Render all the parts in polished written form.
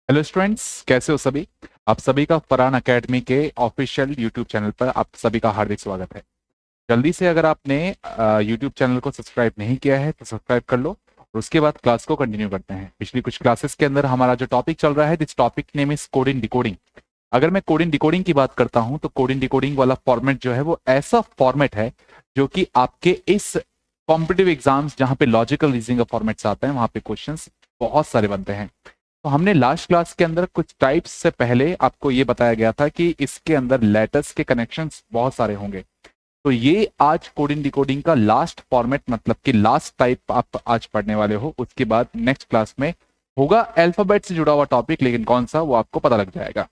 Hello students, कैसे हो सभी। आप सभी का फरहान एकेडमी के ऑफिशियल यूट्यूब चैनल पर आप सभी का हार्दिक स्वागत है। जल्दी से अगर आपने यूट्यूब चैनल को सब्सक्राइब नहीं किया है तो सब्सक्राइब कर लो और उसके बाद क्लास को कंटिन्यू करते हैं। पिछली कुछ क्लासेस के अंदर हमारा जो टॉपिक चल रहा है, this topic name is coding decoding. अगर मैं कोडिंग डिकोडिंग की बात करता हूं तो कोडिंग डिकोडिंग वाला फॉर्मेट जो है वो ऐसा फॉर्मेट है जो कि आपके इस कॉम्पिटिटिव एग्जाम्स जहां पे लॉजिकल रीजनिंग का फॉर्मेट्स आता है वहां पे क्वेश्चंस बहुत सारे बनते हैं। तो हमने लास्ट क्लास के अंदर कुछ टाइप्स से पहले आपको ये बताया गया था कि इसके अंदर लेटर्स के कनेक्शंस बहुत सारे होंगे। तो ये आज कोडिंग डिकोडिंग का लास्ट फॉर्मेट, मतलब कि लास्ट टाइप आप आज पढ़ने वाले हो। उसके बाद नेक्स्ट क्लास में होगा अल्फाबेट से जुड़ा हुआ टॉपिक, लेकिन कौन सा वो आपको पता लग जाएगा।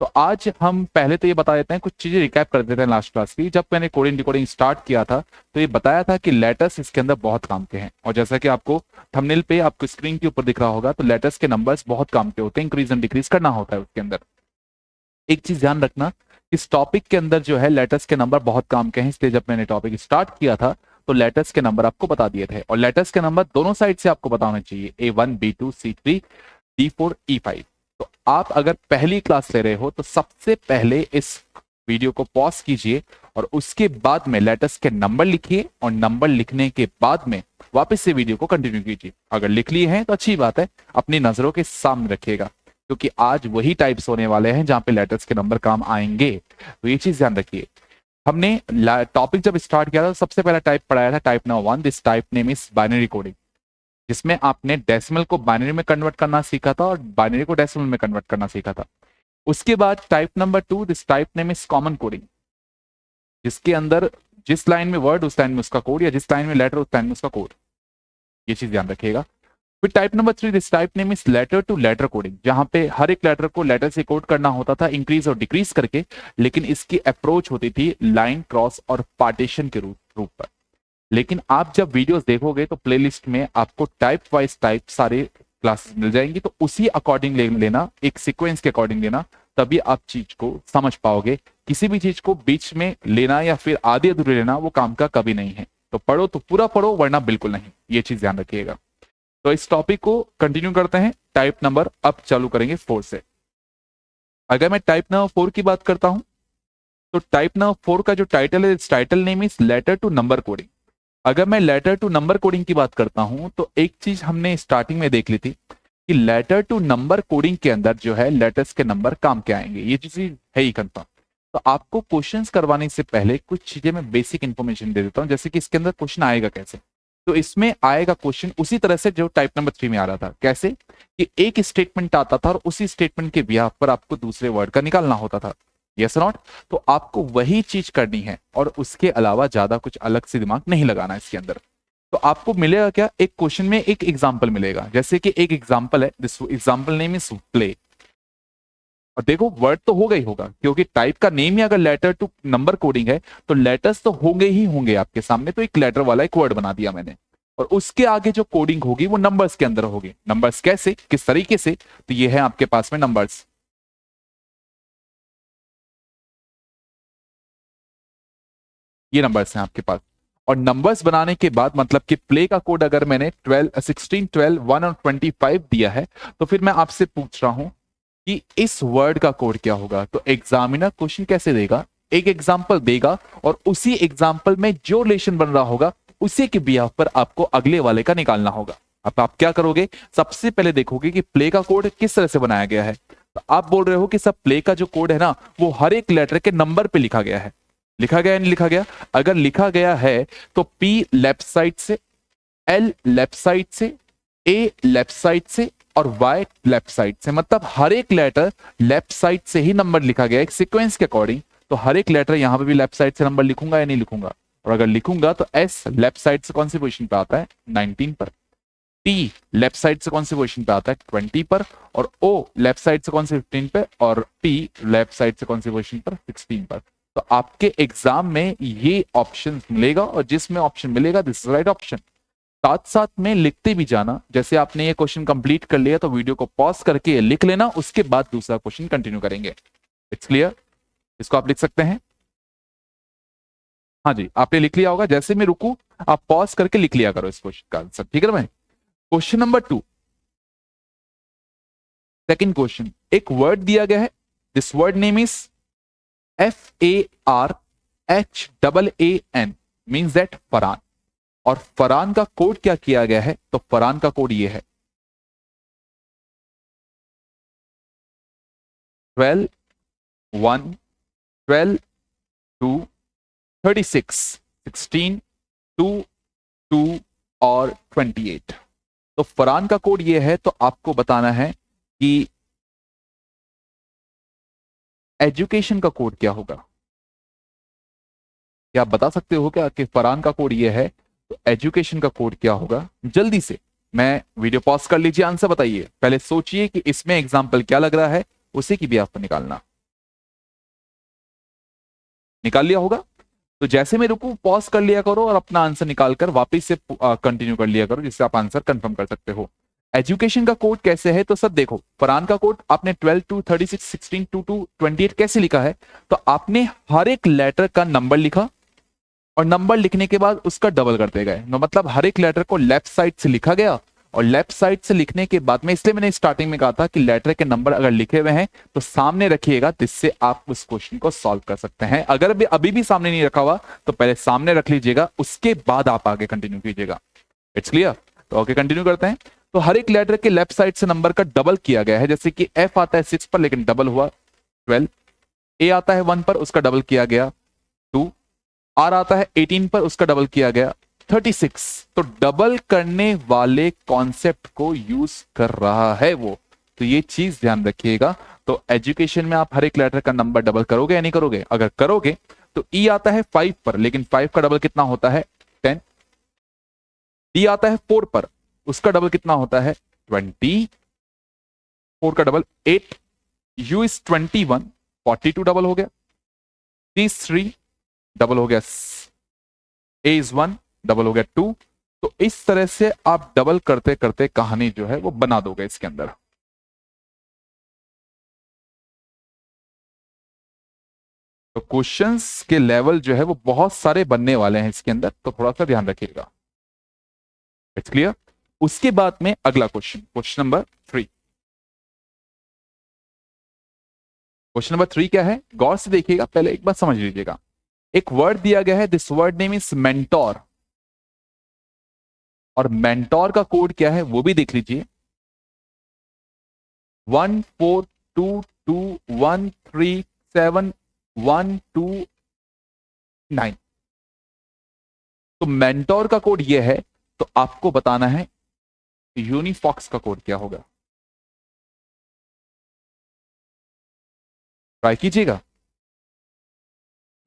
तो आज हम पहले तो ये बता देते हैं, कुछ चीजें रिकैप कर देते हैं लास्ट क्लास की। जब मैंने कोडिंग डिकोडिंग स्टार्ट किया था तो ये बताया था कि लेटर्स इसके अंदर बहुत काम के हैं, और जैसा कि आपको थंबनेल पे आपको स्क्रीन के ऊपर दिख रहा होगा, तो लेटर्स के नंबर्स बहुत काम के होते हैं, इंक्रीज एंड डिक्रीज करना होता है उसके अंदर। एक चीज ध्यान रखना, इस टॉपिक के अंदर जो है लेटर्स के नंबर बहुत काम के हैं, इसलिए जब मैंने टॉपिक स्टार्ट किया था तो लेटर्स के नंबर आपको बता दिए थे, और लेटर्स के नंबर दोनों साइड से आपको पता होने चाहिए, A1 B2 C3 D4 E5। तो आप अगर पहली क्लास ले रहे हो तो सबसे पहले इस वीडियो को पॉज कीजिए और उसके बाद में लेटर्स के नंबर लिखिए, और नंबर लिखने के बाद में वापस से वीडियो को कंटिन्यू कीजिए। अगर लिख लिए हैं तो अच्छी बात है, अपनी नजरों के सामने रखिएगा, क्योंकि आज वही टाइप्स होने वाले हैं जहां पे लेटर्स के नंबर काम आएंगे। तो ये चीज ध्यान रखिए। हमने टॉपिक जब स्टार्ट किया था तो सबसे पहला टाइप पढ़ाया था, type number 1। This type name is binary coding, जिसमें आपने डेसिमल को बाइनरी में कन्वर्ट करना सीखा था और बाइनरी को डेसिमल में कन्वर्ट करना सीखा था। उसके बाद type number 2, this type name is common coding, जिसके अंदर जिस लाइन में वर्ड उस लाइन में उसका कोड, या जिस लाइन में लेटर उस लाइन में उसका कोड। ये चीज ध्यान रखिएगा। फिर type number 3, this type name is letter to letter coding, जहां पे हर एक लेटर को लेटर से कोड करना होता था, इंक्रीज और डिक्रीज करके, लेकिन इसकी अप्रोच होती थी लाइन, क्रॉस और पार्टीशन के रूप पर। लेकिन आप जब वीडियोस देखोगे तो प्लेलिस्ट में आपको टाइप वाइज टाइप सारे क्लासेस मिल जाएंगी, तो उसी अकॉर्डिंग लेना, एक सीक्वेंस के अकॉर्डिंग लेना, तभी आप चीज को समझ पाओगे। किसी भी चीज को बीच में लेना या फिर आधे अधूरे लेना वो काम का कभी नहीं है। तो पढ़ो तो पूरा पढ़ो, वरना बिल्कुल नहीं। ये चीज ध्यान रखिएगा। तो इस टॉपिक को कंटिन्यू करते हैं। टाइप नंबर अब चालू करेंगे 4 से। अगर मैं टाइप नंबर 4 की बात करता हूं तो टाइप नंबर 4 का जो टाइटल है, इस title name is letter to number coding. अगर मैं लेटर टू नंबर कोडिंग की बात करता हूं तो एक चीज हमने स्टार्टिंग में देख ली थी कि लेटर टू नंबर कोडिंग के अंदर जो है लेटर्स के नंबर काम के आएंगे, ये चीज है ही कंफर्म। तो आपको क्वेश्चंस करवाने से पहले कुछ चीजें मैं बेसिक इंफॉर्मेशन दे देता हूं, जैसे कि इसके अंदर क्वेश्चन आएगा कैसे। तो इसमें आएगा क्वेश्चन उसी तरह से जो टाइप नंबर 3 में आ रहा था। कैसे कि एक स्टेटमेंट आता था और उसी स्टेटमेंट के बिहाफ पर आपको दूसरे वर्ड का निकालना होता था, यस नॉट। तो आपको वही चीज करनी है और उसके अलावा ज्यादा कुछ अलग से दिमाग नहीं लगाना इसके अंदर। तो आपको मिलेगा क्या, एक क्वेश्चन में एक एग्जांपल मिलेगा, जैसे कि एक एग्जांपल है, this example name is play. और देखो वर्ड तो होगा ही होगा, क्योंकि टाइप का नेम ही अगर लेटर टू नंबर कोडिंग है तो लेटर्स तो होंगे ही होंगे आपके सामने। तो एक लेटर वाला एक वर्ड बना दिया मैंने, और उसके आगे जो कोडिंग होगी वो नंबर्स के अंदर होगी। नंबर्स कैसे, किस तरीके से, तो ये है आपके पास में नंबर्स। ये नंबर्स हैं आपके पास। और नंबर्स बनाने के बाद मतलब कि प्ले का कोड अगर मैंने 12 16 12 1 और 25 दिया है, तो फिर मैं आपसे पूछ रहा हूं कि इस वर्ड का कोड क्या होगा। तो एग्जामिनर क्वेश्चन कैसे देगा, एक एग्जाम्पल देगा और उसी एग्जाम्पल में जो रिलेशन बन रहा होगा उसी के बिहाफ पर आपको अगले वाले का निकालना होगा। अब आप क्या करोगे, सबसे पहले देखोगे कि प्ले का कोड किस तरह से बनाया गया है। तो आप बोल रहे हो कि सब प्ले का जो कोड है ना, वो हर एक लेटर के नंबर पे लिखा गया है। लिखा गया या नहीं लिखा गया, अगर लिखा गया है तो P लेफ्ट साइड से, L लेफ्ट साइड से, A लेफ्ट साइड से और Y लेफ्ट साइड से, मतलब हर एक लेटर लेफ्ट साइड से ही नंबर लिखा गया एक सीक्वेंस के अकॉर्डिंग। तो हर एक लेटर यहां पे भी लेफ्ट साइड से नंबर लिखूंगा या नहीं लिखूंगा, और अगर लिखूंगा तो S लेफ्ट साइड से कौन सी पोजीशन पे आता है, 19 पर। T लेफ्ट साइड से कौन सी पोजीशन पे आता है, 20 पर। और O लेफ्ट साइड से कौन सी 15 पे, और P लेफ्ट साइड से कौन सी पोजीशन पर, 16 पर। तो आपके एग्जाम में ये ऑप्शन मिलेगा, और जिसमें ऑप्शन मिलेगा दिस इज राइट ऑप्शन। साथ साथ में लिखते भी जाना, जैसे आपने ये क्वेश्चन कंप्लीट कर लिया तो वीडियो को पॉज करके लिख लेना, उसके बाद दूसरा क्वेश्चन कंटिन्यू करेंगे। इट्स क्लियर, इसको आप लिख सकते हैं। हाँ जी, आपने लिख लिया होगा, जैसे मैं रुकू आप पॉज करके लिख लिया करो इस क्वेश्चन का आंसर, ठीक है ना भाई। क्वेश्चन नंबर 2, सेकंड क्वेश्चन, एक वर्ड दिया गया है, this word name is FARHAAN, means that Farhan. और फरहान का कोड क्या किया गया है? तो फरहान का कोड ये है 12 1 12 2 36 16 2 2 और 28। तो फरहान का कोड ये है, तो आपको बताना है कि एजुकेशन का कोड क्या होगा। क्या आप बता सकते हो क्या कि फरहान का कोड ये है, तो एजुकेशन का कोड क्या होगा? जल्दी से, मैं वीडियो पॉज कर लीजिए, आंसर बताइए। पहले सोचिए कि इसमें एग्जाम्पल क्या लग रहा है, उसी की भी आपको निकालना। निकाल लिया होगा? तो जैसे मैं रुकू पॉज कर लिया करो और अपना आंसर निकालकर वापस से कंटिन्यू कर लिया करो, जिससे आप आंसर कंफर्म कर सकते हो। एजुकेशन का कोड कैसे है? तो सब देखो, फरहान का कोड आपने 12 टू 36 16 टू 28 कैसे लिखा है? तो आपने हर एक लेटर का नंबर लिखा और नंबर लिखने के बाद उसका डबल करते गए। मतलब हर एक लेटर को लेफ्ट साइड से लिखा गया और लेफ्ट साइड से लिखने के बाद में, इसलिए मैंने स्टार्टिंग में कहा था कि लेटर के नंबर अगर लिखे हुए हैं तो सामने रखिएगा, जिससे आप उस क्वेश्चन को सॉल्व कर सकते हैं। अगर भी अभी भी सामने नहीं रखा हुआ तो पहले सामने रख लीजिएगा, उसके बाद आप आगे कंटिन्यू कीजिएगा। It's clear? तो ओके, कंटिन्यू करते हैं। तो हर एक लेटर के लेफ्ट साइड से नंबर का डबल किया गया है, जैसे कि एफ आता है 6 पर लेकिन डबल हुआ 12, ए आता है 1 पर उसका डबल किया गया 2, आर आता है 18 पर उसका डबल किया गया 36। तो डबल करने वाले कॉन्सेप्ट को यूज कर रहा है वो, तो ये चीज ध्यान रखिएगा। तो एजुकेशन में आप हर एक लेटर का नंबर डबल करोगे या नहीं करोगे? अगर करोगे तो ई आता है 5 पर, लेकिन 5 का डबल कितना होता है? 10। डी आता है 4 पर, उसका डबल कितना होता है? 20। 4 का डबल 8। यू इज 21, 42 डबल हो गया। सी इज 3, डबल हो गया। ए इज 1, डबल हो गया 2। तो इस तरह से आप डबल करते करते कहानी जो है वो बना दोगे इसके अंदर। तो क्वेश्चंस के लेवल जो है वो बहुत सारे बनने वाले हैं इसके अंदर, तो थोड़ा सा ध्यान रखिएगा। It's clear? उसके बाद में अगला question, question number 3। Question number 3 क्या है? गौर से देखिएगा, पहले एक बात समझ लीजिएगा। एक वर्ड दिया गया है, this word name is mentor, और मेंटोर का कोड क्या है वो भी देख लीजिए। 1 4 2 2 1 3 7 1 2 9। तो मेंटोर का कोड ये है, तो आपको बताना है यूनिफॉक्स का कोड क्या होगा। ट्राई कीजिएगा,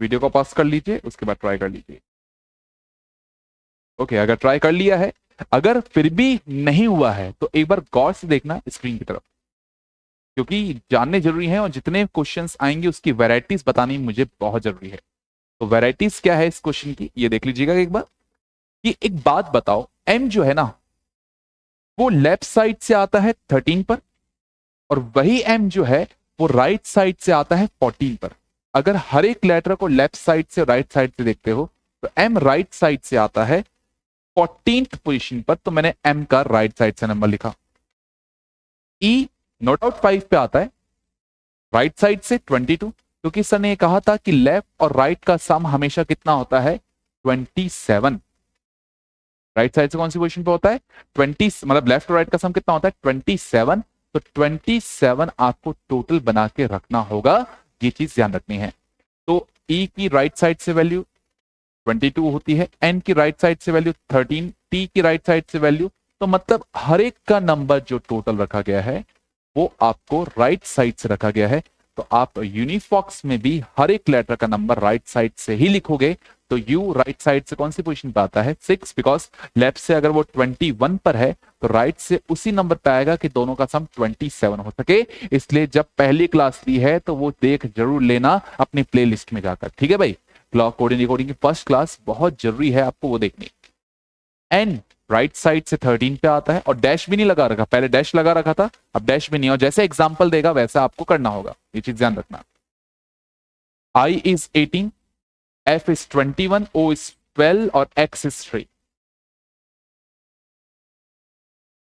वीडियो को पॉज कर लीजिए, उसके बाद ट्राई कर लीजिए। ओके, अगर ट्राई कर लिया है, अगर फिर भी नहीं हुआ है तो एक बार गौर से देखना स्क्रीन की तरफ, क्योंकि जानने जरूरी है और जितने क्वेश्चंस आएंगे उसकी वैरायटीज बतानी मुझे बहुत जरूरी है। तो वैरायटीज क्या है इस क्वेश्चन की, ये देख लीजिएगा एक बार। कि एक बात बताओ, एम जो है ना वो लेफ्ट साइड से आता है 13 पर, और वही एम जो है वो राइट साइड से आता है 14 पर। अगर हर एक लेटर को लेफ्ट साइड से राइट साइड से देखते हो तो एम राइट साइड से आता है 14th पोजीशन पर, तो मैंने एम का राइट साइड से नंबर लिखा। ई नो डाउट 5 पे आता है राइट साइड से 22, क्योंकि सर ने कहा था कि लेफ्ट और राइट का सम हमेशा कितना होता है? 27। राइट साइड से कौन सी पोजीशन पे होता है? 20, मतलब लेफ्ट और राइट का सम कितना होता है? 27। तो 27 आपको टोटल बना के रखना होगा, ये चीज ध्यान रखनी है। तो ई की राइट साइड से वैल्यू 22 होती है, एन की राइट साइड से वैल्यू 13, टी की राइट साइड से वैल्यू, तो मतलब हर एक का नंबर जो टोटल रखा गया है वो आपको राइट साइड से रखा गया है। तो आप यूनिफॉक्स में भी हर एक लेटर का नंबर राइट साइड से ही लिखोगे। तो यू राइट साइड से कौन सी पोजीशन पे आता है? 6, बिकॉज लेफ्ट से अगर वो 21 पर है तो राइट से उसी नंबर पे आएगा कि दोनों का सम 27 हो सके। इसलिए जब पहली क्लास ली है तो वो देख जरूर लेना अपनी प्ले लिस्ट में जाकर, ठीक है भाई? क्लॉक कोडिंग रिकॉर्डिंग की फर्स्ट क्लास बहुत जरूरी है, आपको वो देखनी। एन राइट साइड से 13 पे आता है, और डैश भी नहीं लगा रखा, पहले डैश लगा रखा था, अब डैश भी नहीं, और जैसे एग्जांपल देगा वैसा आपको करना होगा, ये चीज ध्यान रखना। I is 18, F is 21, O is 12 और एक्स इज 3।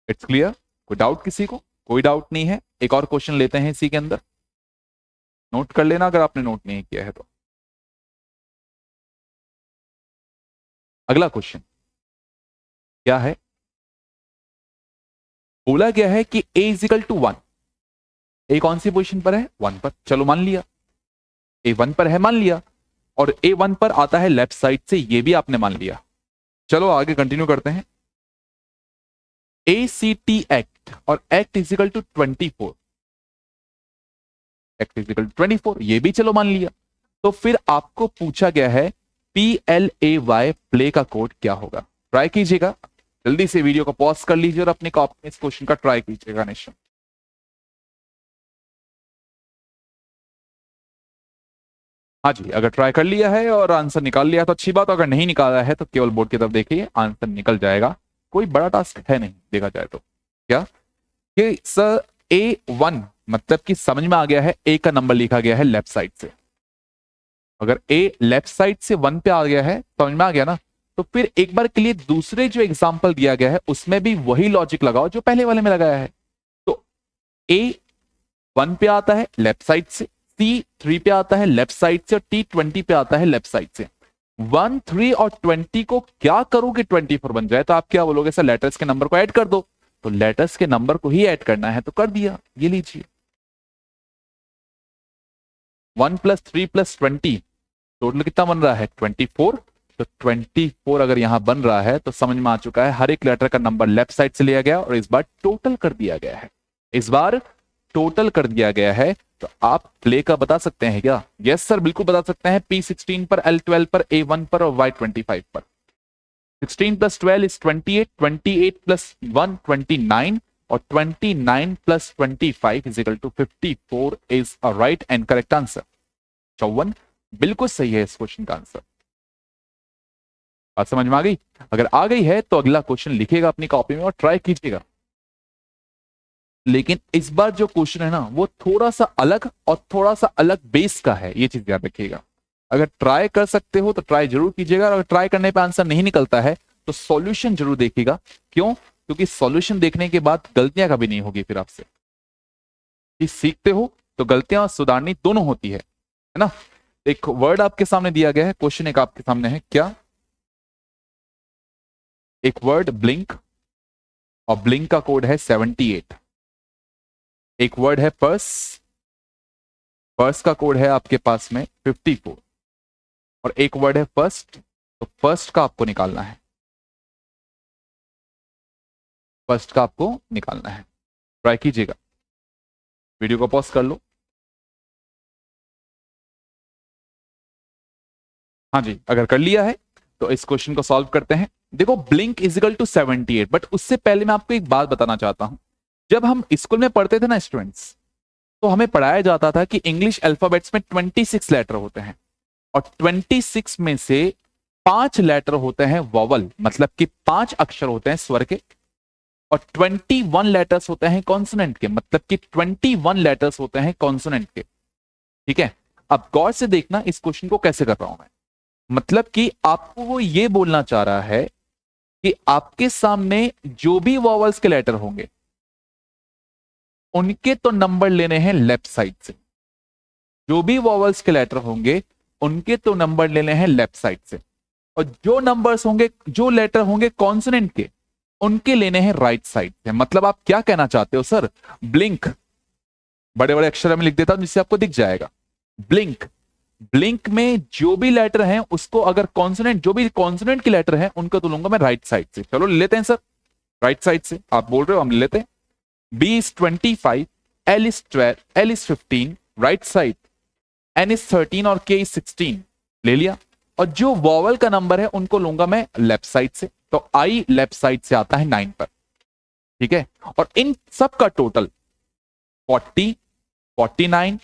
It's clear? कोई डाउट किसी को? कोई डाउट नहीं है। एक और क्वेश्चन लेते हैं इसी के अंदर, नोट कर लेना अगर आपने नोट नहीं किया है तो। अगला क्वेश्चन क्या है, बोला गया है कि a इजिकल टू 1। ए कौन सी पोजीशन पर है, 1 पर। चलो मान लिया ए 1 पर है, मान लिया। और ए 1 पर आता है लेफ्ट साइड से, ये भी आपने मान लिया। चलो आगे कंटिन्यू करते हैं। ACT एक्ट और act is equal to 24, act is equal to 24, ये भी चलो मान लिया। तो फिर आपको पूछा गया है PLAY प्ले का कोड क्या होगा। ट्राई कीजिएगा, जल्दी से वीडियो को पॉज कर लीजिए और अपने कॉपी में इस क्वेश्चन का ट्राई कीजिएगा निश्चय। हाँ जी, अगर ट्राई कर लिया है और आंसर निकाल लिया तो अच्छी बात, अगर नहीं निकाला है तो केवल बोर्ड की तरफ देखिए, आंसर निकल जाएगा। कोई बड़ा टास्क है नहीं देखा जाए तो। क्या कि सर A1 मतलब कि समझ में आ गया है, ए का नंबर लिखा गया है लेफ्ट साइड से। अगर ए लेफ्ट साइड से 1 पे आ गया है, समझ में आ गया ना। तो फिर एक बार के लिए दूसरे जो एग्जाम्पल दिया गया है उसमें भी वही लॉजिक लगाओ जो पहले वाले में लगाया है। तो ए 1 पे आता है लेफ्ट साइड से, सी 3 पे आता है लेफ्ट साइड से, और टी 20 पे आता है लेफ्ट साइड से। 1, 3 और 20 को क्या करोगे 24 बन जाए, तो आप क्या बोलोगे, सर लेटर्स के नंबर को ऐड कर दो। तो लेटर्स के नंबर को ही ऐड करना है तो कर दिया, ये लीजिए 1 + 3 + 20 टोटल कितना बन रहा है 24। तो 24 अगर यहां बन रहा है तो समझ में आ चुका है हर एक लेटर का नंबर लेफ्ट साइड से लिया गया और इस बार टोटल कर दिया गया है, इस बार टोटल कर दिया गया है। तो आप प्ले का बता सकते हैं क्या? यस सर बिल्कुल बता सकते हैं। P16 पर, L12 पर, A1 पर और Y25 पर। 16 + 12 इज 28, 28 + 1 29 और 29 + 25 is equal to 54 is a right and correct answer. 54 बिल्कुल सही है इस क्वेश्चन का आंसर। बात समझ में आ गई? अगर आ गई है तो अगला क्वेश्चन लिखिएगा अपनी कॉपी में और ट्राई कीजिएगा। लेकिन इस बार जो क्वेश्चन है ना वो थोड़ा सा अलग और थोड़ा सा अलग बेस का है, ये चीज याद रखिएगा। अगर ट्राई कर सकते हो तो ट्राई जरूर कीजिएगा, और अगर ट्राई करने पे आंसर नहीं निकलता है तो सॉल्यूशन जरूर देखिएगा। क्यों? क्योंकि सॉल्यूशन देखने के बाद गलतियां कभी नहीं होगी फिर आपसे। कि सीखते हो तो गलतियां सुधारनी दोनों होती है ना। एक वर्ड आपके सामने दिया गया है, क्वेश्चन एक आपके सामने है क्या, एक वर्ड ब्लिंक और ब्लिंक का कोड है 78। एक वर्ड है पर्स, पर्स का कोड है आपके पास में 54। और एक वर्ड है फर्स्ट, तो फर्स्ट का आपको निकालना है, फर्स्ट का आपको निकालना है। ट्राई कीजिएगा, वीडियो को पॉज कर लो। हाँ जी, अगर कर लिया है तो इस क्वेश्चन को सॉल्व करते हैं। देखो blink is equal to 78, but उससे पहले मैं आपको एक बात बताना चाहता हूं। जब हम स्कूल में पढ़ते थे ना स्टूडेंट्स, तो हमें पढ़ाया जाता था कि इंग्लिश अल्फाबेट्स में 26 लेटर होते हैं और 26 में से 5 लेटर होते हैं वॉवल, मतलब कि 5 अक्षर होते हैं स्वर के, और 21 लेटर्स होते हैं कॉन्सोनेंट के, मतलब कि 21 लेटर्स होते हैं कॉन्सोनेंट के। ठीक है, अब गौर से देखना इस क्वेश्चन को कैसे कर रहा हूं मैं। मतलब कि आपको वो ये बोलना चाह रहा है कि आपके सामने जो भी वॉवल्स के लेटर होंगे उनके तो नंबर लेने हैं लेफ्ट साइड से, जो भी वॉवल्स के लेटर होंगे उनके तो नंबर लेने हैं लेफ्ट साइड से, और जो नंबर्स होंगे, जो लेटर होंगे कॉन्सोनेंट के, उनके लेने हैं राइट साइड से। मतलब आप क्या कहना चाहते हो सर? ब्लिंक बड़े बड़े अक्षर में लिख देता हूं जिससे आपको दिख जाएगा। ब्लिंक, ब्लिंक में जो भी लेटर हैं उसको, अगर कॉन्सोनेंट, जो भी कॉन्सोनेंट के लेटर हैं उनको तो लूंगा मैं राइट साइड से। चलो ले लेते हैं सर राइट साइड से, आप बोल रहे हो हम ले लेते हैं। B is 25, L is 12, L is 15, right side, N is 13 और K is 16 ले लिया। और जो वॉवल का नंबर है उनको लूंगा मैं लेफ्ट साइड से, तो I लेफ्ट साइड से आता है 9 पर। ठीक है, और इन सब का टोटल 40, 49,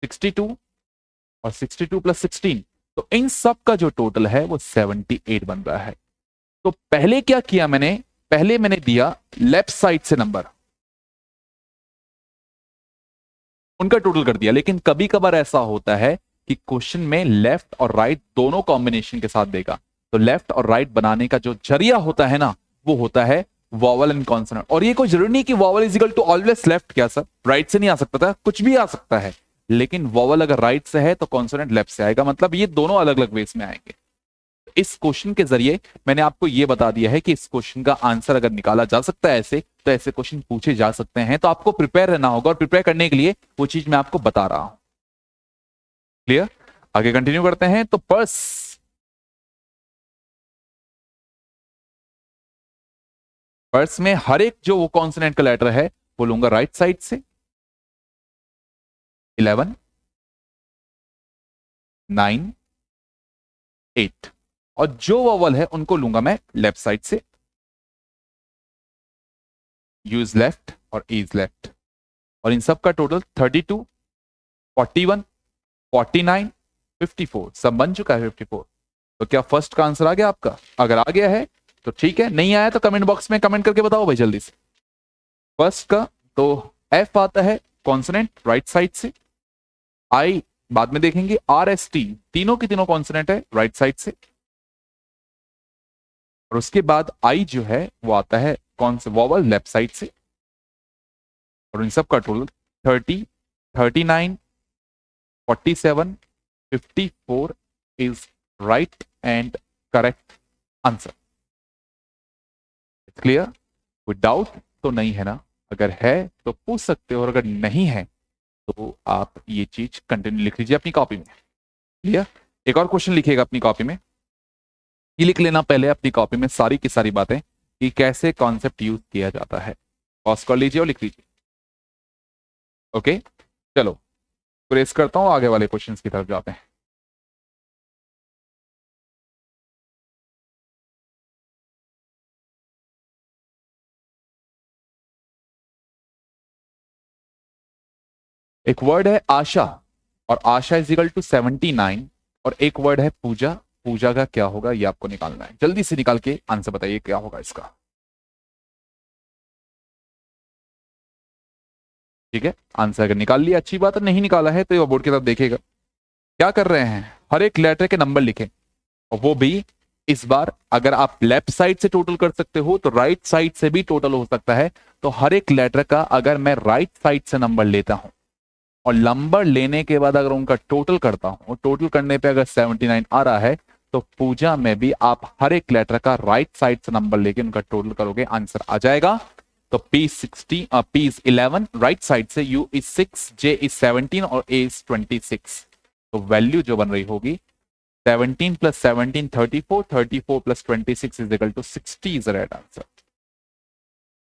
62 और 62 + 16, तो इन सब का जो टोटल है वो 78 बन रहा है। तो पहले क्या किया मैंने, पहले मैंने दिया लेफ्ट साइड से नंबर, उनका टोटल कर दिया। लेकिन कभी कभार ऐसा होता है कि क्वेश्चन में लेफ्ट और राइट दोनों कॉम्बिनेशन के साथ देगा, तो लेफ्ट और राइट बनाने का जो जरिया होता है ना वो होता है वॉवल एंड कॉन्सोनेंट। और ये कोई जरूरी नहीं कि vowel is equal to always left, क्या सर राइट से नहीं आ सकता था, कुछ भी आ सकता है, लेकिन वॉवल अगर राइट से है तो कॉन्सोनेंट लेफ्ट से आएगा, मतलब ये दोनों अलग अलग वेज में आएंगे। इस क्वेश्चन के जरिए मैंने आपको यह बता दिया है कि इस क्वेश्चन का आंसर अगर निकाला जा सकता है ऐसे, तो ऐसे क्वेश्चन पूछे जा सकते हैं, तो आपको प्रिपेयर रहना होगा, और प्रिपेयर करने के लिए वो चीज मैं आपको बता रहा हूं। क्लियर? आगे कंटिन्यू करते हैं। तो पर्स, पर्स में हर एक जो वो कॉन्सोनेंट का लेटर है वो लूंगा राइट साइड से, 11, 9, 8, और जो वॉवल है उनको लूंगा मैं लेफ्ट साइड से, यूज लेफ्ट और इज लेफ्ट, और इन सब का टोटल 32, 41, 49, 54, सब बन चुका है 54। तो क्या फर्स्ट का आंसर आ गया आपका? अगर आ गया है तो ठीक है, नहीं आया तो कमेंट बॉक्स में कमेंट करके बताओ भाई जल्दी से। फर्स्ट का तो एफ आता है कॉन्सोनेंट राइट साइड से, आई बाद में देखेंगे, आर एस टी तीनों की तीनों कॉन्सोनेंट है राइट साइड से, और उसके बाद आई जो है वो आता है कौन से वॉवल लेफ्ट साइड से, और इन सब का total 30, 39, 47, 54 is right and correct answer. Clear? With doubt तो नहीं है ना? अगर है तो पूछ सकते हो, और अगर नहीं है तो आप ये चीज कंटिन्यू लिख लीजिए अपनी कॉपी में। क्लियर? एक और क्वेश्चन लिखिएगा अपनी कॉपी में, ये लिख लेना पहले अपनी कॉपी में सारी की सारी बातें कि कैसे कॉन्सेप्ट यूज किया जाता है, पॉज कर लीजिए और लिख लीजिए। ओके चलो प्रेस करता हूं, आगे वाले क्वेश्चन की तरफ जाते हैं। एक वर्ड है आशा, और आशा इज इक्वल टू 79, और एक वर्ड है पूजा, पूजा का क्या होगा ये आपको निकालना है, जल्दी से निकाल के आंसर बताइए क्या होगा इसका। ठीक है, आंसर अगर निकाल लिया अच्छी बात है, नहीं निकाला है तो ये बोर्ड की तरफ देखेगा। क्या कर रहे हैं, हर एक लेटर के नंबर लिखें, और वो भी इस बार अगर आप लेफ्ट साइड से टोटल कर सकते हो तो राइट साइड से भी टोटल हो सकता है। तो हर एक लेटर का अगर मैं राइट साइड से नंबर लेता हूं, और नंबर लेने के बाद अगर उनका टोटल करता हूं, और टोटल करने पे अगर 79 आ रहा है, तो पूजा में भी आप हर एक लेटर का राइट साइड से नंबर लेके उनका टोटल करोगे, आंसर आ जाएगा। तो P60, P is 11 right side से, U is 6, J is 17 और A is 26। तो वैल्यू जो बन रही होगी 17 plus 17 34, 34 plus 26 is equal to 60 is the right answer।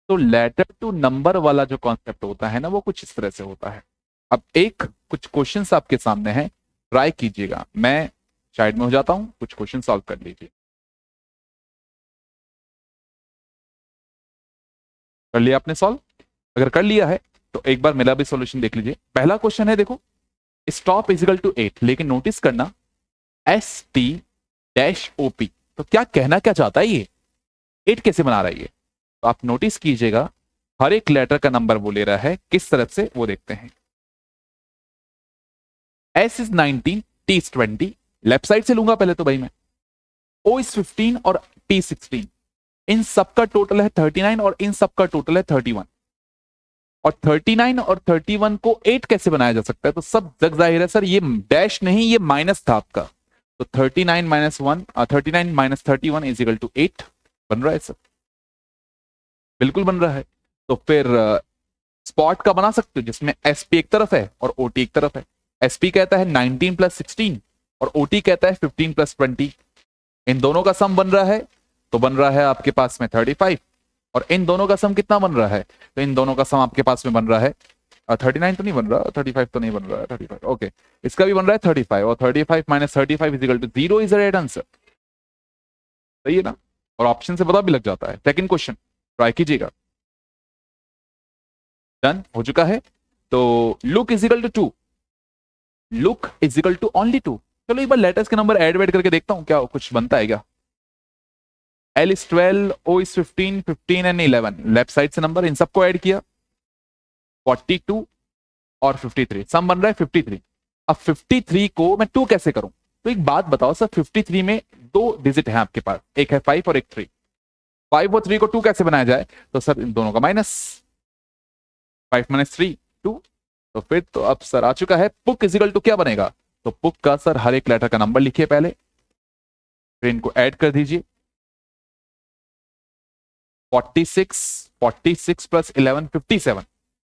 तो लेटर टू नंबर वाला जो कॉन्सेप्ट होता है ना, वो कुछ इस तरह से होता है। अब एक कुछ क्वेश्चंस आपके सामने हैं, ट्राई कीजिएगा, मैं साइड में हो जाता हूं, कुछ क्वेश्चन सॉल्व कर लीजिए। कर लिया आपने सॉल्व? अगर कर लिया है तो एक बार मेरा भी सॉल्यूशन देख लीजिए। पहला क्वेश्चन है, देखो स्टॉप इजिकल टू 8, लेकिन नोटिस करना ST-OP, तो क्या कहना क्या चाहता है ये, 8 कैसे बना रहा है ये? तो आप नोटिस कीजिएगा हर एक लेटर का नंबर वो ले रहा है, किस तरह से वो देखते हैं। S is 19, T is 20, left side से लूंगा पहले तो भाई मैं, O is 15 और T 16, इन सबका टोटल है 39 और इन सबका टोटल है 31, और 39 और 31 को 8 कैसे बनाया जा सकता है? तो सब जग जाहिर है सर, ये डैश नहीं, ये माइनस था आपका, तो 39 minus 1, 39 minus 31 is equal to 8 बन रहा है सर, बिल्कुल बन रहा है। तो फिर स्पॉट का बना सकते हो जिसमें SP एक तरफ है और OT एक तरफ है। SP कहता है 19 प्लस 16 और OT कहता है 15 प्लस 20, इन दोनों का सम बन रहा है, तो बन रहा है आपके पास में 35, और इन दोनों का सम कितना बन रहा है? तो इन दोनों का सम आपके पास में बन रहा है 39 तो नहीं बन रहा, 35 तो नहीं बन रहा है, 35 ओके, इसका भी बन रहा है 35, और 35 minus 35 is equal to 0 is the right answer. सही है ना? और ऑप्शन से पता भी लग जाता है। सेकंड क्वेश्चन ट्राई कीजिएगा। डन हो चुका है। तो look is equal to 2, look is equal to only 2। चलो एक बार लेटर्स के नंबर ऐड करके देखता हूं क्या कुछ बनता है क्या। L is 12, O is 15, 15 and 11, left side से नंबर इन सबको ऐड किया, 42 और 53, सम बन रहा है 53। अब 53 को मैं 2 कैसे करूं? तो एक बात बताओ सर, 53 में 2 डिजिट है आपके पास, एक है 5 और एक 3, 5 और 3 को 2 कैसे बनाया जाए, तो सर इन दोनों का माइनस, 5 माइनस 3 2। तो फिर तो अब सर आ चुका है पुक इजिकल टू क्या बनेगा, तो पुक का सर हर एक लेटर का नंबर लिखिए पहले, फिर इनको ऐड कर दीजिए। 46 प्लस 11 57,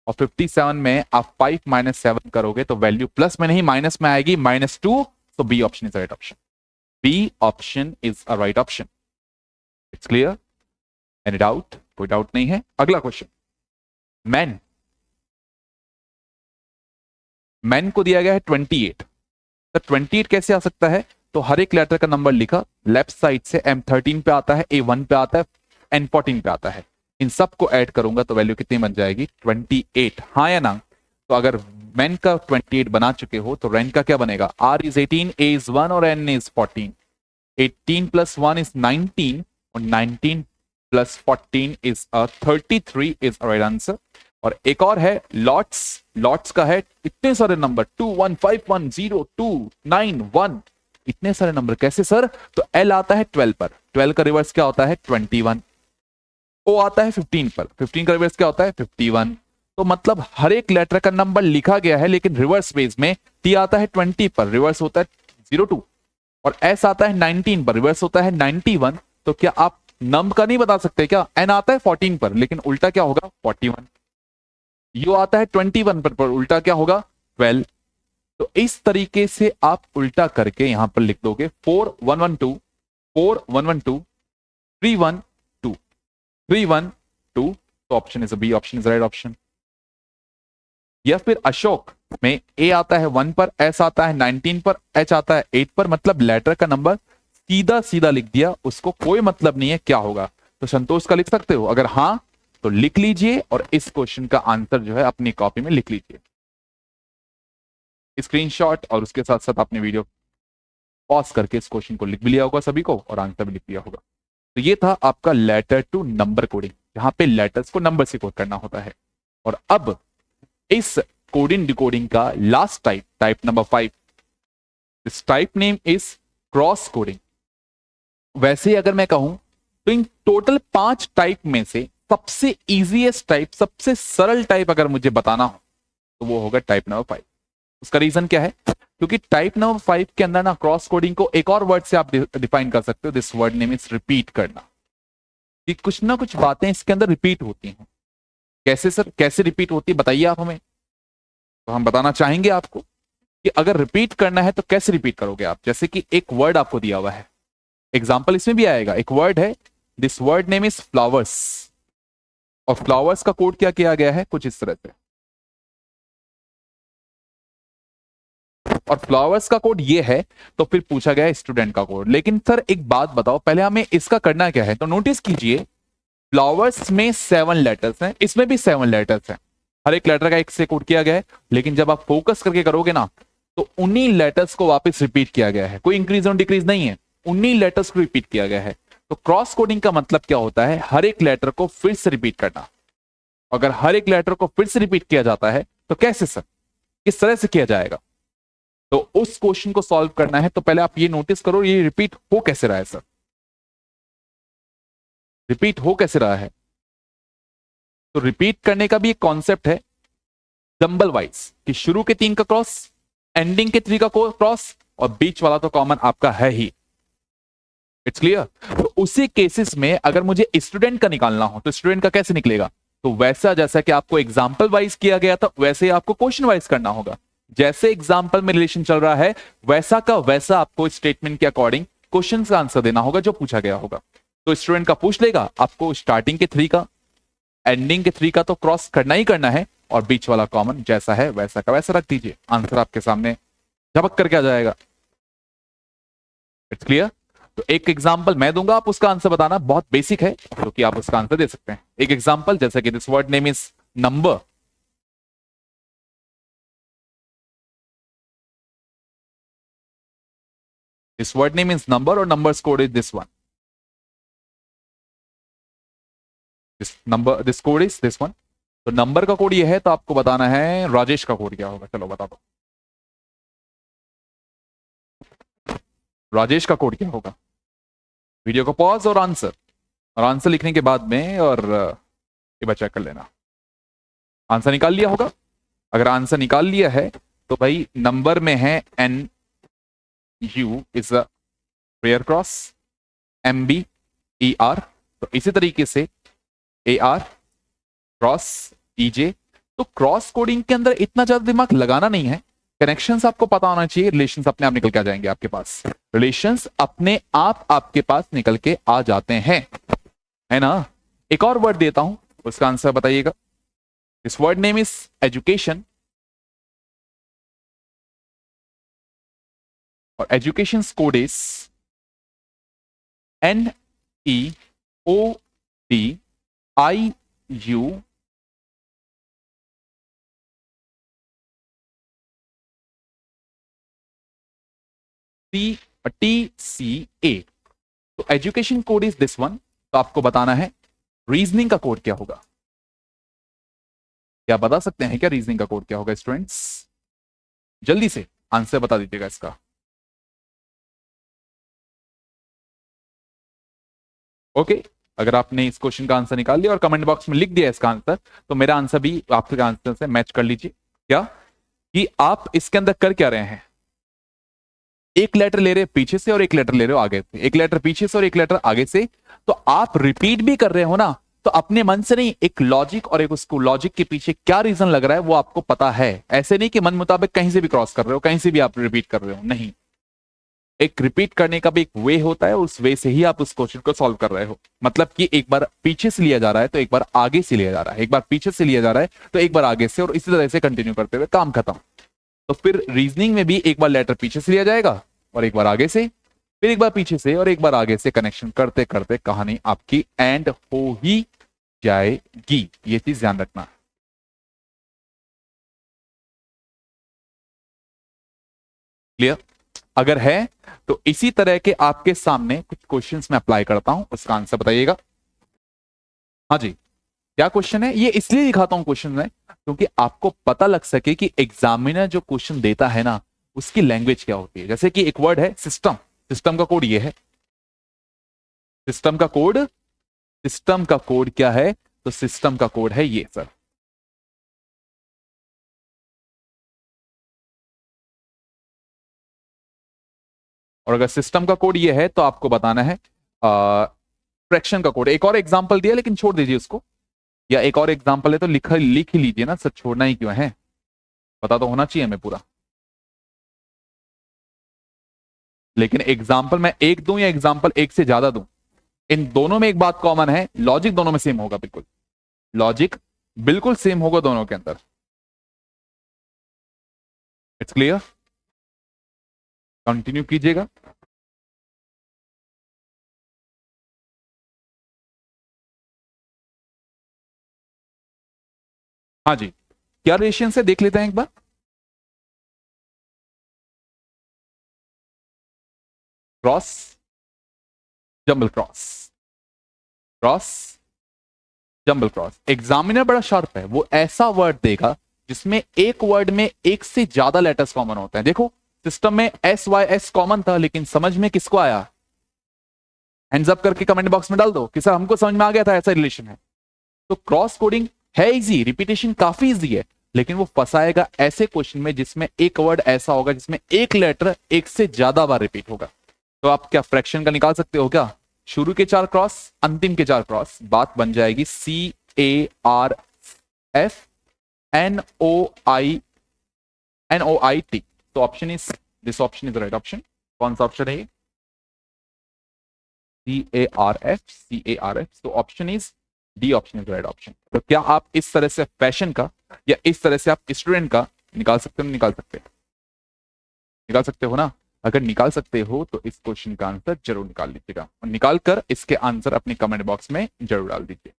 और 57 में आप 5 माइनस 7 करोगे तो वैल्यू प्लस में नहीं माइनस में आएगी, -2। तो B option is right option, B option is a right option. It's clear, any doubt, कोई डाउट नहीं है। अगला क्वेश्चन, मैन, मैन को दिया गया है 28, तो 28 कैसे आ सकता है, तो हर एक लेटर का नंबर लिखा, लेफ्ट साइड से M13 पे आता है, A1 पे आता है, N14 पे आता है, इन सब को ऐड करूंगा तो वैल्यू कितनी बन जाएगी 28, हाँ या ना। तो अगर मैन का 28 बना चुके हो तो रैन का क्या बनेगा, R इज 18, A इज 1 और N इज 14, 18 प्लस 1 इज 19 और 19 plus 14 is 33 is right answer. और एक और है लॉट्स, लॉट्स का है इतने सारे नंबर 2 1 5 1 0 2 9 1, इतने सारे नंबर कैसे सर, तो L आता है 12 पर, 12 का रिवर्स क्या होता है 21, O आता है 15 पर, 15 का रिवर्स क्या होता है 51। तो मतलब हर एक लेटर का नंबर लिखा गया है लेकिन रिवर्स बेस में, T आता है 20 पर, रिवर्स होता है 02, और S आता है 19 पर, रिवर्स होता है 91। तो क्या आप नंबर का नहीं बता सकते क्या, N आता है 14 पर लेकिन उल्टा क्या होगा 41, U आता है 21 पर उल्टा क्या होगा 12। तो इस तरीके से आप उल्टा करके यहां पर लिख दोगे 4112 4112 312 312, तो option is B, option is right option. या फिर अशोक में A आता है 1 पर, S आता है 19 पर, H आता है 8 पर, मतलब लेटर का नंबर सीधा सीधा लिख दिया, उसको कोई मतलब नहीं है क्या होगा। तो संतोष का लिख सकते हो, अगर हाँ तो लिख लीजिए और इस क्वेश्चन का आंसर जो है अपनी कॉपी में लिख लीजिए, स्क्रीनशॉट, और उसके साथ साथ आपने वीडियो पॉज करके इस क्वेश्चन को लिख भी लिया होगा सभी को और आंसर भी लिख लिया होगा। तो ये था आपका लेटर टू नंबर कोडिंग, जहां पे लेटर्स को नंबर से कोड करना होता है। और अब इस कोडिंग डिकोडिंग का last type, type number 5, this type name is cross coding. वैसे अगर मैं कहूं तो इन टोटल 5 टाइप में से सबसे इजीएस्ट टाइप, सबसे सरल टाइप अगर मुझे बताना हो तो वो होगा टाइप नंबर 5। उसका रीजन क्या है, क्योंकि टाइप नंबर 5 के अंदर ना क्रॉस कोडिंग को एक और वर्ड से आप डिफाइन कर सकते हो, this word name is repeat करना, कि कुछ ना कुछ बातें इसके अंदर रिपीट होती हैं। कैसे सर, कैसे रिपीट होती है बताइए आप हमें, तो हम बताना चाहेंगे आपको कि अगर रिपीट करना है तो कैसे रिपीट करोगे आप। जैसे कि एक वर्ड आपको दिया हुआ है, एग्जाम्पल इसमें भी आएगा, एक वर्ड है, this word name is flowers, और फ्लावर्स का कोड क्या किया गया है कुछ इस तरह से, और फ्लावर्स का कोड ये है, तो फिर पूछा गया स्टूडेंट का कोड। लेकिन सर एक बात बताओ, पहले हमें इसका करना क्या है, तो नोटिस कीजिए फ्लावर्स में 7 लेटर्स हैं, इसमें भी 7 लेटर्स हैं, हर एक लेटर का एक से कोड किया गया है, लेकिन जब आप फोकस करके करोगे ना तो उन्हीं लेटर्स को वापस रिपीट किया गया है, कोई इंक्रीज और डिक्रीज नहीं है, उन्हीं लेटर्स को रिपीट किया गया है। तो क्रॉस कोडिंग का मतलब क्या होता है, हर एक लेटर को फिर से रिपीट करना। अगर हर एक लेटर को फिर से रिपीट किया जाता है तो कैसे सर, किस तरह से किया जाएगा, तो उस क्वेश्चन को सॉल्व करना है तो पहले आप ये नोटिस करो ये रिपीट हो कैसे रहा है सर, रिपीट हो कैसे रहा है। तो रिपीट करने का भी एक कॉन्सेप्ट है जंबल वाइज, कि शुरू के 3 का क्रॉस, एंडिंग के 3 का क्रॉस, और बीच वाला तो कॉमन आपका है ही। It's clear. तो उसी केसेस में अगर मुझे स्टूडेंट का निकालना हो तो स्टूडेंट का कैसे निकलेगा, तो वैसा जैसा कि आपको एग्जाम्पल वाइज किया गया था वैसे ही आपको क्वेश्चन वाइज करना होगा। जैसे एग्जाम्पल में रिलेशन चल रहा है वैसा का वैसा आपको स्टेटमेंट के अकॉर्डिंग क्वेश्चन का आंसर देना होगा जो पूछा गया होगा। तो स्टूडेंट का पूछ लेगा, आपको स्टार्टिंग के 3 का, एंडिंग के 3 का तो क्रॉस करना ही करना है, और बीच वाला कॉमन जैसा है वैसा का वैसा रख दीजिए, आंसर आपके सामने झपक करके आ जाएगा। It's clear. तो एक एग्जांपल मैं दूंगा, आप उसका आंसर बताना, बहुत बेसिक है जो कि आप उसका आंसर दे सकते हैं। एक एग्जांपल जैसे कि this word name is number, this word name is number और numbers code is this one, this number, this code is this one. तो नंबर का कोड ये है, तो आपको बताना है राजेश का कोड क्या होगा, चलो बता दो राजेश का कोड क्या होगा। वीडियो को पॉज और आंसर, और आंसर लिखने के बाद में और ये बचा कर लेना। आंसर निकाल लिया होगा। अगर आंसर निकाल लिया है तो भाई नंबर में है N U is a pair cross, M B E R, तो इसी तरीके से ए आर क्रॉस ई जे। तो क्रॉस कोडिंग के अंदर इतना ज्यादा दिमाग लगाना नहीं है, कनेक्शंस आपको पता होना चाहिए, रिलेशंस अपने आप निकल के आ जाएंगे आपके पास, रिलेशंस अपने आप आपके पास निकल के आ जाते हैं, है ना। एक और वर्ड देता हूं, उसका आंसर बताइएगा। This word name is education, और education code is N E O D I U T C A. तो education code is this one. तो आपको बताना है रीजनिंग का कोड क्या होगा। क्या बता सकते हैं क्या रीजनिंग का कोड क्या होगा स्टूडेंट्स? जल्दी से आंसर बता दीजिएगा इसका। ओके, अगर आपने इस क्वेश्चन का आंसर निकाल लिया और कमेंट बॉक्स में लिख दिया इसका आंसर, तो मेरा आंसर भी आपके आंसर से मैच कर लीजिए। क्या कि आप इसके अंदर कर क्या रहे हैं, एक लेटर ले रहे हैं पीछे से और एक लेटर ले रहे हो आगे से, एक लेटर पीछे से और एक लेटर आगे से, तो आप रिपीट भी कर रहे हो ना, तो अपने मन से नहीं, एक लॉजिक और एक उसको लॉजिक के पीछे क्या रीजन लग रहा है वो आपको पता है। ऐसे नहीं कि मन मुताबिक कहीं से भी क्रॉस कर रहे हो, कहीं से भी आप रिपीट कर रहे हो, नहीं। एक रिपीट करने का भी एक वे होता है, उस वे से ही आप उस क्वेश्चन को सॉल्व कर रहे हो। मतलब कि एक बार पीछे से लिया जा रहा है तो एक बार आगे से लिया जा रहा है, एक बार पीछे से लिया जा रहा है तो एक बार आगे से, और इसी तरह से कंटिन्यू करते हुए काम खत्म। तो फिर रीजनिंग में भी एक बार लेटर पीछे से लिया जाएगा और एक बार आगे से, फिर एक बार पीछे से और एक बार आगे से, कनेक्शन करते करते कहानी आपकी एंड हो ही जाएगी। ये चीज ध्यान रखना। क्लियर? अगर है तो इसी तरह के आपके सामने कुछ क्वेश्चंस मैं अप्लाई करता हूं, उसका आंसर बताइएगा। हाँ जी, क्या क्वेश्चन है? ये इसलिए दिखाता हूं क्वेश्चन में क्योंकि आपको पता लग सके कि एग्जामिनर जो क्वेश्चन देता है ना, उसकी लैंग्वेज क्या होती है। जैसे कि एक वर्ड है सिस्टम, सिस्टम का कोड ये है, सिस्टम का कोड, सिस्टम का कोड क्या है? तो सिस्टम का कोड है ये सर। और अगर सिस्टम का कोड ये है तो आपको बताना है फ्रैक्शन का कोड। एक और एग्जांपल दिया लेकिन छोड़ दीजिए उसको, या एक और एग्जांपल है तो लिख ही लीजिए ना सर, छोड़ना ही क्यों है, पता तो होना चाहिए हमें पूरा। लेकिन एग्जाम्पल मैं एक दूं या एग्जाम्पल एक से ज्यादा दूं, इन दोनों में एक बात कॉमन है, लॉजिक दोनों में सेम होगा, बिल्कुल लॉजिक बिल्कुल सेम होगा दोनों के अंदर। It's clear? कंटिन्यू कीजिएगा। हाँ जी, क्या रिलेशन से देख लेते हैं एक बार। Cross, jumble cross, cross jumble cross. Examiner बड़ा शार्प है, वो ऐसा वर्ड देगा जिसमें एक वर्ड में एक से ज्यादा लेटर्स कॉमन होते हैं। देखो सिस्टम में एस वाई एस कॉमन था, लेकिन समझ में किसको आया? हैंड्स अप करके कमेंट बॉक्स में डाल दो कि सर हमको समझ में आ गया था, ऐसा रिलेशन है। तो क्रॉस कोडिंग है इजी, रिपीटेशन काफी इजी है, लेकिन वो फंसाएगा ऐसे क्वेश्चन में जिसमें एक वर्ड ऐसा होगा जिसमें एक लेटर एक से ज्यादा बार रिपीट होगा। तो आप क्या फ्रैक्शन का निकाल सकते हो क्या? शुरू के 4 क्रॉस, अंतिम के 4 क्रॉस, बात बन जाएगी CARF NOIT। तो option is this, option is right option. कौन सा ऑप्शन है ये? CARF। तो option is D, option is right option. तो क्या आप इस तरह से फैशन का या इस तरह से आप स्टूडेंट का निकाल सकते हो? निकाल सकते निकाल सकते हो ना? अगर निकाल सकते हो तो इस क्वेश्चन का आंसर जरूर निकाल लीजिएगा, और निकाल कर इसके आंसर अपने कमेंट बॉक्स में जरूर डाल दीजिए।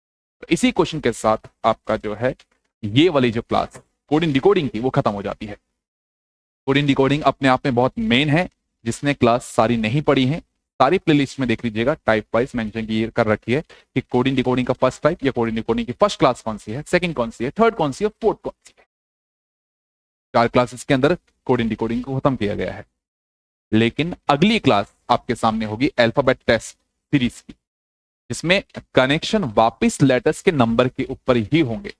तो इसी क्वेश्चन के साथ आपका जो है ये वाली जो क्लास कोडिंग डिकोडिंग की वो खत्म हो जाती है। कोडिंग डिकोडिंग अपने आप में बहुत मेन है, जिसने क्लास सारी नहीं पढ़ी है सारी प्लेलिस्ट में देख लीजिएगा, टाइप वाइज मेंशन की कर रखी है कि कोडिंग डिकोडिंग का फर्स्ट टाइप या कोडिंग डिकोडिंग की फर्स्ट क्लास कौन सी है, सेकंड कौन सी है, थर्ड कौन सी है, फोर्थ कौन सी है। 4 क्लासेस के अंदर कोडिंग डिकोडिंग को खत्म किया गया है। लेकिन अगली क्लास आपके सामने होगी अल्फाबेट टेस्ट सीरीज की। जिसमें कनेक्शन वापस लेटर्स के नंबर के ऊपर ही होंगे,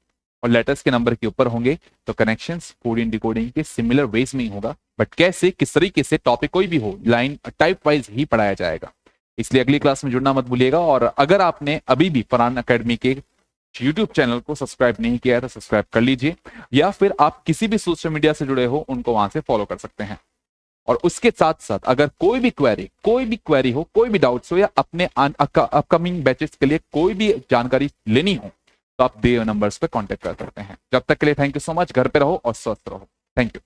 और लेटर्स के नंबर के ऊपर होंगे तो कनेक्शंस कोडिंग डिकोडिंग के सिमिलर वेज में ही होगा। बट कैसे, किस तरीके से, टॉपिक कोई भी हो, लाइन टाइप वाइज ही पढ़ाया जाएगा। इसलिए अगली क्लास में जुड़ना मत भूलिएगा। और अगर आपने अभी भी फरहान अकेडमी के यूट्यूब चैनल को सब्सक्राइब नहीं किया है तो सब्सक्राइब कर लीजिए, या फिर आप किसी भी सोशल मीडिया से जुड़े हो उनको वहां से फॉलो कर सकते हैं। और उसके साथ साथ अगर कोई भी क्वेरी हो, कोई भी डाउट्स हो, या अपने अपकमिंग बैचेस के लिए कोई भी जानकारी लेनी हो तो आप दिए नंबर्स पे कांटेक्ट कर सकते हैं। जब तक के लिए थैंक यू सो मच। घर पे रहो और स्वस्थ रहो। Thank you.